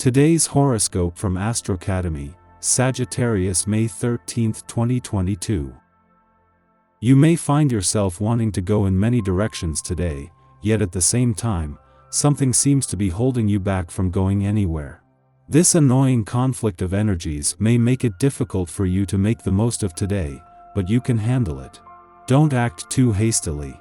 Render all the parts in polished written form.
Today's horoscope from Astrocademy, Sagittarius May 13, 2022. You may find yourself wanting to go in many directions today, yet at the same time, something seems to be holding you back from going anywhere. This annoying conflict of energies may make it difficult for you to make the most of today, but you can handle it. Don't act too hastily.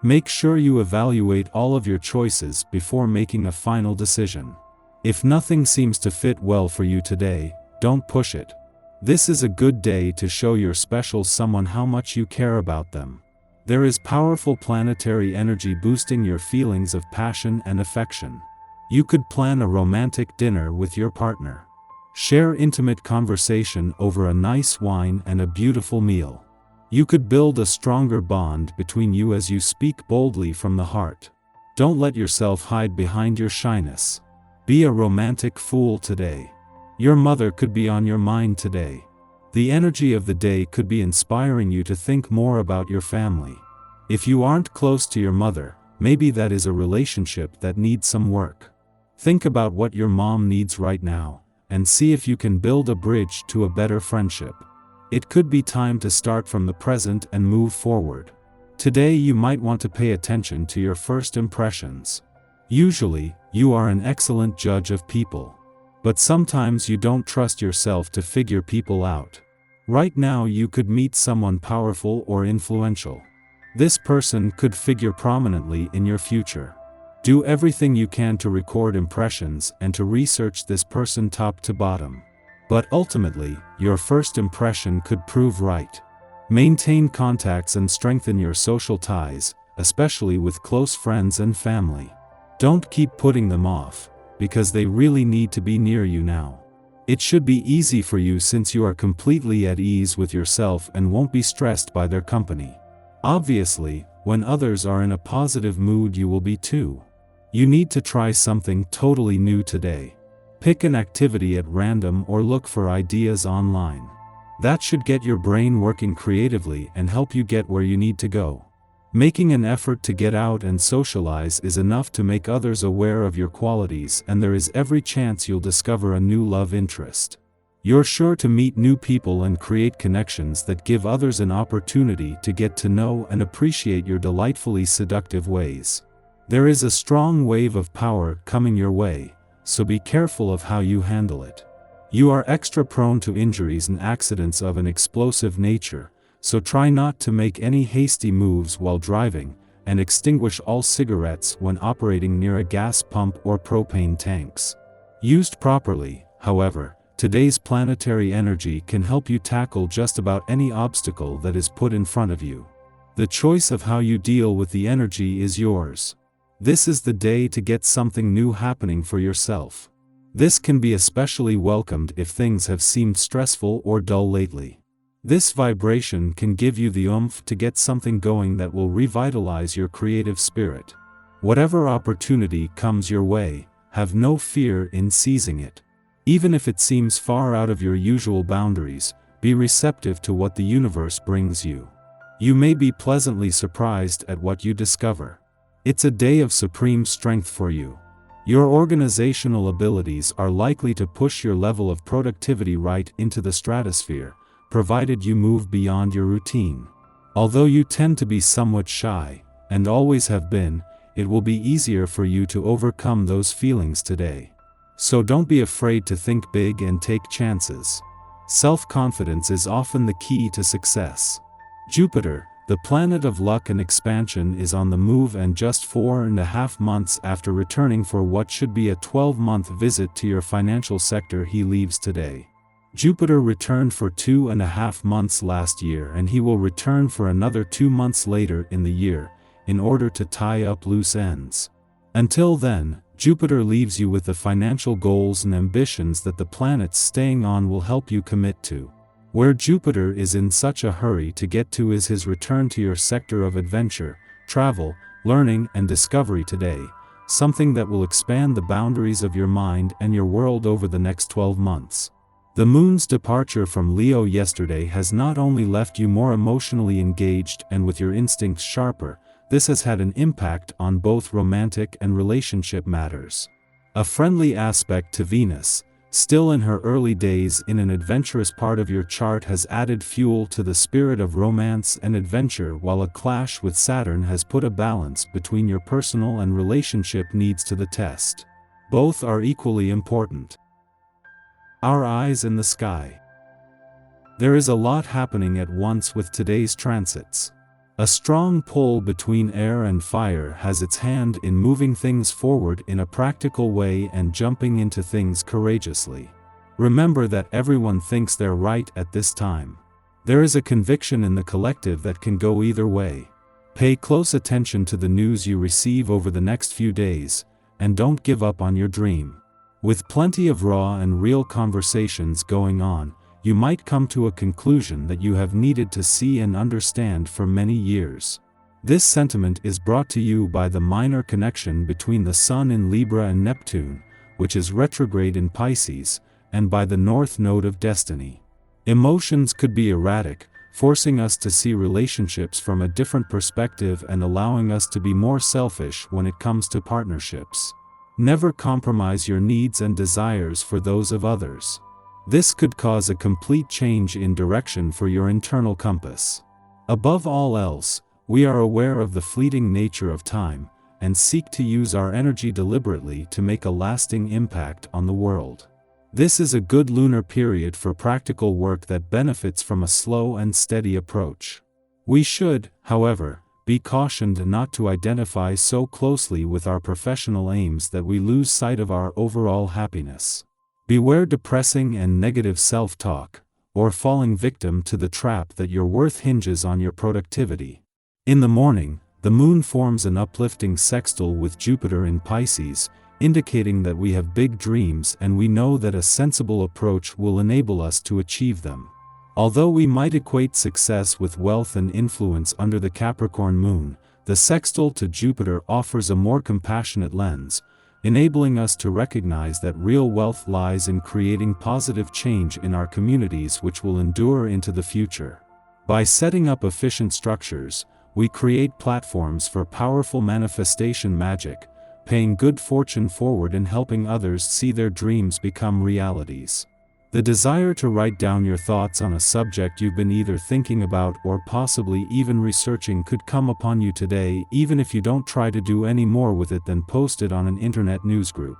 Make sure you evaluate all of your choices before making a final decision. If nothing seems to fit well for you today, don't push it. This is a good day to show your special someone how much you care about them. There is powerful planetary energy boosting your feelings of passion and affection. You could plan a romantic dinner with your partner. Share intimate conversation over a nice wine and a beautiful meal. You could build a stronger bond between you as you speak boldly from the heart. Don't let yourself hide behind your shyness. Be a romantic fool today. Your mother could be on your mind today. The energy of the day could be inspiring you to think more about your family. If you aren't close to your mother, maybe that is a relationship that needs some work. Think about what your mom needs right now, and see if you can build a bridge to a better friendship. It could be time to start from the present and move forward. Today you might want to pay attention to your first impressions. Usually, you are an excellent judge of people. But sometimes you don't trust yourself to figure people out. Right now you could meet someone powerful or influential. This person could figure prominently in your future. Do everything you can to record impressions and to research this person top to bottom. But ultimately, your first impression could prove right. Maintain contacts and strengthen your social ties, especially with close friends and family. Don't keep putting them off, because they really need to be near you now. It should be easy for you since you are completely at ease with yourself and won't be stressed by their company. Obviously, when others are in a positive mood you will be too. You need to try something totally new today. Pick an activity at random or look for ideas online. That should get your brain working creatively and help you get where you need to go. Making an effort to get out and socialize is enough to make others aware of your qualities, and there is every chance you'll discover a new love interest. You're sure to meet new people and create connections that give others an opportunity to get to know and appreciate your delightfully seductive ways. There is a strong wave of power coming your way, so be careful of how you handle it. You are extra prone to injuries and accidents of an explosive nature, so try not to make any hasty moves while driving, and extinguish all cigarettes when operating near a gas pump or propane tanks. Used properly, however, today's planetary energy can help you tackle just about any obstacle that is put in front of you. The choice of how you deal with the energy is yours. This is the day to get something new happening for yourself. This can be especially welcomed if things have seemed stressful or dull lately. This vibration can give you the oomph to get something going that will revitalize your creative spirit. Whatever opportunity comes your way, have no fear in seizing it. Even if it seems far out of your usual boundaries, be receptive to what the universe brings you. You may be pleasantly surprised at what you discover. It's a day of supreme strength for you. Your organizational abilities are likely to push your level of productivity right into the stratosphere, provided you move beyond your routine. Although you tend to be somewhat shy, and always have been, it will be easier for you to overcome those feelings today. So don't be afraid to think big and take chances. Self-confidence is often the key to success. Jupiter, the planet of luck and expansion, is on the move, and just 4.5 months after returning for what should be a 12-month visit to your financial sector, he leaves today. Jupiter returned for 2.5 months last year, and he will return for another 2 months later in the year, in order to tie up loose ends. Until then, Jupiter leaves you with the financial goals and ambitions that the planets staying on will help you commit to. Where Jupiter is in such a hurry to get to is his return to your sector of adventure, travel, learning and discovery today, something that will expand the boundaries of your mind and your world over the next 12 months. The moon's departure from Leo yesterday has not only left you more emotionally engaged and with your instincts sharper, this has had an impact on both romantic and relationship matters. A friendly aspect to Venus, still in her early days in an adventurous part of your chart, has added fuel to the spirit of romance and adventure, while a clash with Saturn has put a balance between your personal and relationship needs to the test. Both are equally important. Our eyes in the sky. There is a lot happening at once with today's transits. A strong pull between air and fire has its hand in moving things forward in a practical way and jumping into things courageously. Remember that everyone thinks they're right at this time. There is a conviction in the collective that can go either way. Pay close attention to the news you receive over the next few days, and don't give up on your dream. With plenty of raw and real conversations going on, you might come to a conclusion that you have needed to see and understand for many years. This sentiment is brought to you by the minor connection between the Sun in Libra and Neptune, which is retrograde in Pisces, and by the North Node of Destiny. Emotions could be erratic, forcing us to see relationships from a different perspective and allowing us to be more selfish when it comes to partnerships. Never compromise your needs and desires for those of others. This could cause a complete change in direction for your internal compass. Above all else, we are aware of the fleeting nature of time, and seek to use our energy deliberately to make a lasting impact on the world. This is a good lunar period for practical work that benefits from a slow and steady approach. We should, however, be cautioned not to identify so closely with our professional aims that we lose sight of our overall happiness. Beware depressing and negative self-talk, or falling victim to the trap that your worth hinges on your productivity. In the morning, the moon forms an uplifting sextile with Jupiter in Pisces, indicating that we have big dreams and we know that a sensible approach will enable us to achieve them. Although we might equate success with wealth and influence under the Capricorn moon, the sextile to Jupiter offers a more compassionate lens, enabling us to recognize that real wealth lies in creating positive change in our communities which will endure into the future. By setting up efficient structures, we create platforms for powerful manifestation magic, paying good fortune forward and helping others see their dreams become realities. The desire to write down your thoughts on a subject you've been either thinking about or possibly even researching could come upon you today, even if you don't try to do any more with it than post it on an internet news group.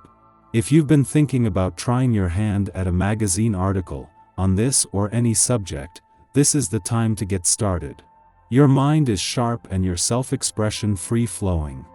If you've been thinking about trying your hand at a magazine article on this or any subject, this is the time to get started. Your mind is sharp and your self-expression free-flowing.